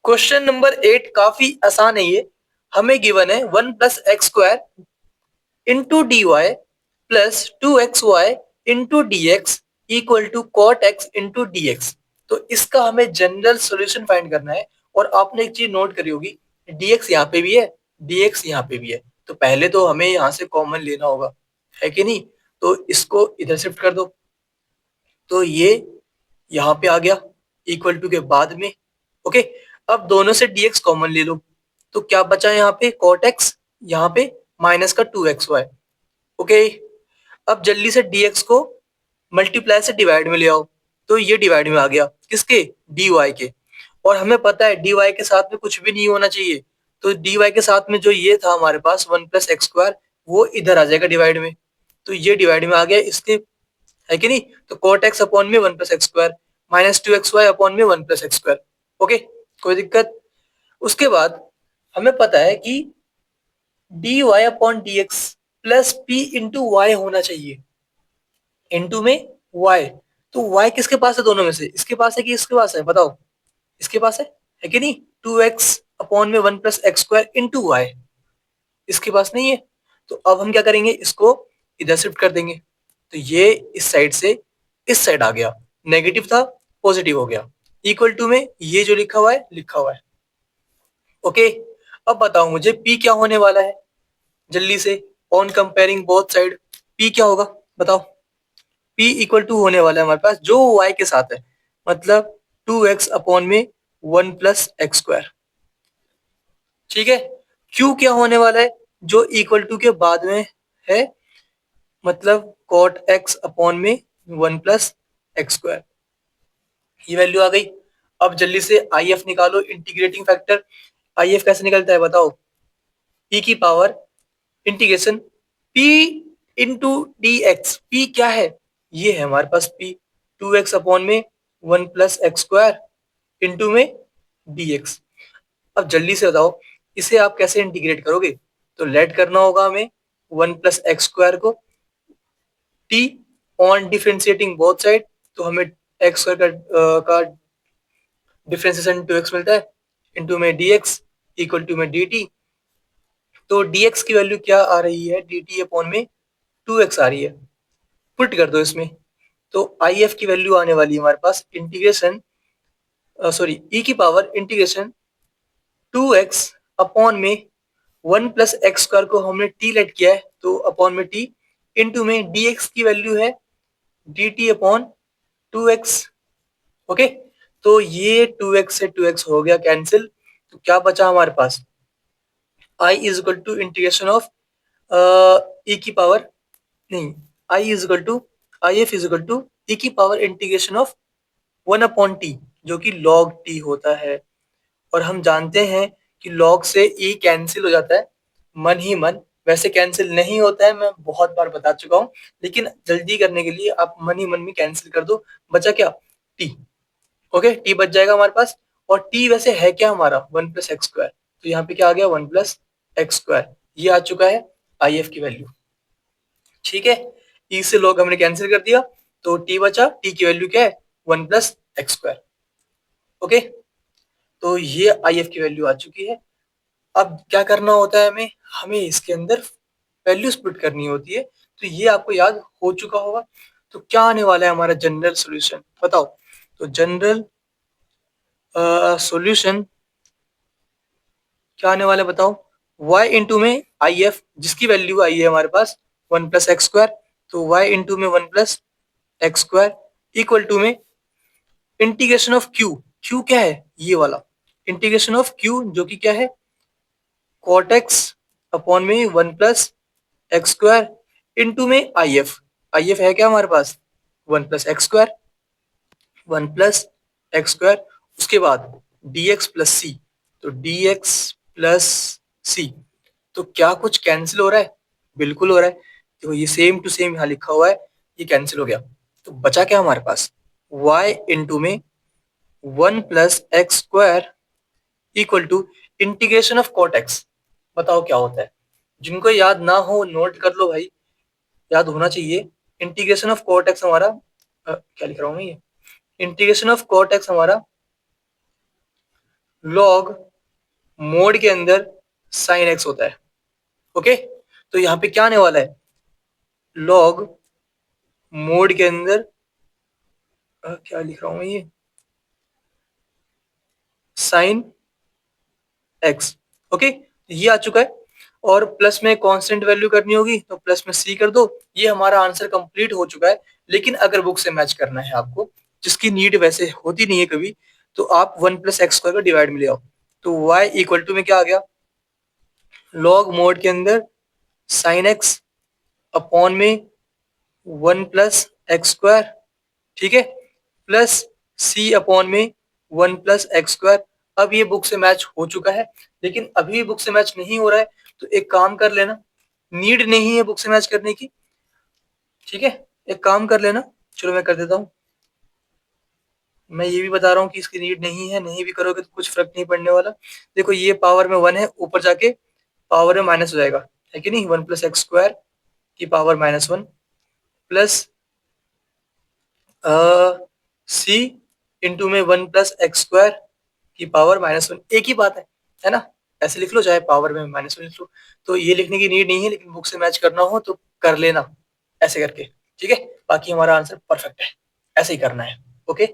Question number 8 काफी आसान है ये। हमें गिवन है 1 + x² into d y plus 2xy into d x equal to cot x into d x. तो इसका हमें जनरल सॉल्यूशन फाइंड करना है। और आपने एक चीज नोट करी होगी, dx यहाँ पे भी है, dx यहाँ पे भी है। तो पहले तो हमें यहाँ से कॉमन लेना होगा, है कि नहीं? तो इसको इधर शिफ्ट कर दो, तो ये यहाँ पे आ गया इक्वल टू के बाद में। ओके, अब दोनों से dx कॉमन ले लो, तो क्या बचा यहाँ पे cot x, यहाँ पे माइनस का 2xy। ओके, अब जल्दी से dx को मल्टीप्लाई से डिवाइड में ले आओ, तो ये डिवाइड में आ गया किसके, dy के। और हमें पता है dy के साथ में कुछ भी नहीं होना चाहिए, तो dy के साथ में जो ये था हमारे पास 1 + x² वो इधर आ जाएगा डिवाइड में, तो ये डिवाइड में आ गया इसके, है कि नहीं? तो cot x अपॉन में 1 + x² माइनस 2xy अपॉन में 1 + x²। ओके, कोई दिक्कत? उसके बाद हमें पता है कि dy upon dx plus p into y होना चाहिए, इंटू में y। तो y किसके पास है दोनों में से? इसके पास है कि इसके पास है? बताओ, इसके पास है कि नहीं? 2x अपॉन में 1 + x² इंटू वाई, इसके पास नहीं है। तो अब हम क्या करेंगे, इसको इधर शिफ्ट कर देंगे, तो ये इस साइड से इस साइड आ गया, नेगेटिव था पॉजिटिव हो गया, इक्वल टू में ये जो लिखा हुआ है लिखा हुआ है। ओके, अब बताओ मुझे p क्या होने वाला है जल्दी से, on comparing both side p क्या होगा बताओ। p इक्वल टू होने वाला है हमारे पास जो y के साथ है, मतलब 2x अपॉन में 1 + x²। ठीक है, q क्या होने वाला है जो इक्वल टू के बाद में है, मतलब cot x अपॉन में 1 + x²। ये वैल्यू आ गई। अब जल्दी से IF निकालो, इंटीग्रेटिंग फैक्टर। IF कैसे निकलता है बताओ, e की power integration p into d x. P क्या है, ये है हमारे पास p, 2x अपॉन में 1 + x² इंटू में dx। अब जल्दी से बताओ इसे आप कैसे इंटीग्रेट करोगे, तो लेट करना होगा हमें 1 + x² को t on differentiating both side, तो हमें x² का डिफरेंशिएशन 2x मिलता है, इंटू में dx इक्वल टू में dt। तो dx की वैल्यू क्या आ रही है, dt अपॉन में 2x आ रही है, पुट कर दो इसमें। तो IF की वैल्यू आने वाली है हमारे पास इंटीग्रेशन सॉरी e की पावर इंटीग्रेशन 2x अपॉन में 1 + x² को हमने t लेट किया है, तो अपॉन में t इंटू में dx की वैल्यू है dt अपॉन 2x। ओके, तो ये 2x से 2x हो गया कैंसिल, तो क्या बचा हमारे पास, I is equal to integration of e की पावर नहीं, I is equal to IF is equal to e की पावर इंटीग्रेशन ऑफ 1/t, जो कि log t होता है। और हम जानते हैं कि log से e कैंसिल हो जाता है मन ही मन, वैसे कैंसिल नहीं होता है, मैं बहुत बार बता चुका हूँ, लेकिन जल्दी करने के लिए आप मन ही मन में कैंसिल कर दो, बचा क्या, t। ओके, t बच जाएगा हमारे पास, और t वैसे है क्या हमारा 1 + x², तो यहाँ पे क्या आ गया 1 + x², ये आ चुका है IF की वैल्यू। ठीक है, e से log हमने कैंसिल कर दिया, तो t बचा, t की वैल्यू क्या है 1 + x²। ओके, तो ये IF की वैल्यू आ चुकी है। अब क्या करना होता है हमें, हमें इसके अंदर वैल्यूज पुट करनी होती है, तो ये आपको याद हो चुका होगा। तो क्या आने वाला है हमारा जनरल सॉल्यूशन बताओ, तो जनरल सॉल्यूशन क्या आने वाला है बताओ, y इंटू में IF जिसकी वैल्यू आई है हमारे पास 1 + x², तो y इंटू में 1 + x² इक्वल टू में इंटीग्रेशन ऑफ q। q क्या है, ये वाला इंटीग्रेशन ऑफ q जो कि क्या है cot x अपॉन में 1 + x² इंटू में IF। IF है क्या हमारे पास 1 + x², 1 + x², उसके बाद dx प्लस c, तो dx प्लस c, तो क्या कुछ कैंसिल हो रहा है, बिल्कुल हो रहा है। तो ये सेम टू सेम यहाँ लिखा हुआ है, ये कैंसिल हो गया, तो बचा क्या हमारे पास y इंटू में 1 + x² equal to integration of cot x। बताओ क्या होता है, जिनको याद ना हो नोट कर लो भाई, याद होना चाहिए। इंटीग्रेशन ऑफ cot x हमारा क्या लिख रहा हूँ मैं, ये इंटीग्रेशन ऑफ cot x हमारा लॉग मोड के अंदर साइन एक्स होता है। ओके, तो यहाँ पे क्या आने वाला है, लॉग मोड के अंदर क्या लिख रहा हूं मैं, ये साइन एक्स। ओके, ये आ चुका है। और प्लस में कांस्टेंट वैल्यू करनी होगी तो प्लस में सी कर दो। ये हमारा आंसर कंप्लीट हो चुका है। लेकिन अगर बुक से मैच करना है आपको, जिसकी नीड वैसे होती नहीं है कभी, तो आप वन प्लस एक्स स्क्वायर का डिवाइड में ले आओ। तो y इक्वल टू में क्या आ गया, लॉग मोड के अंदर साइन एक्स अपॉन में वन प्लस एक्स स्क्वायर, ठीक है, प्लस सी अपॉन में वन प्लस एक्स स्क्वायर। अब ये बुक से मैच हो चुका है, लेकिन अभी बुक से मैच नहीं हो रहा है। तो एक काम कर लेना, नीड नहीं है बुक से मैच करने की, ठीक है, एक काम कर लेना, चलो मैं कर देता हूँ। मैं ये भी बता रहा हूँ कि इसकी नीड नहीं है, नहीं भी करोगे तो कुछ फर्क नहीं पड़ने वाला। देखो ये पावर में वन है, ऊपर जाके पावर में माइनस हो जाएगा, है कि नहीं, वन प्लस एक्स स्क्वायर की पावर माइनस वन प्लस सी इंटू में वन प्लस एक्स स्क्वायर की पावर माइनस वन, एक ही बात है ना। ऐसे लिख लो, चाहे पावर में माइनस वन लिख लो। तो ये लिखने की नीड नहीं है, लेकिन बुक से मैच करना हो तो कर लेना ऐसे करके, ठीक है। बाकी हमारा आंसर परफेक्ट है, ऐसे ही करना है। ओके।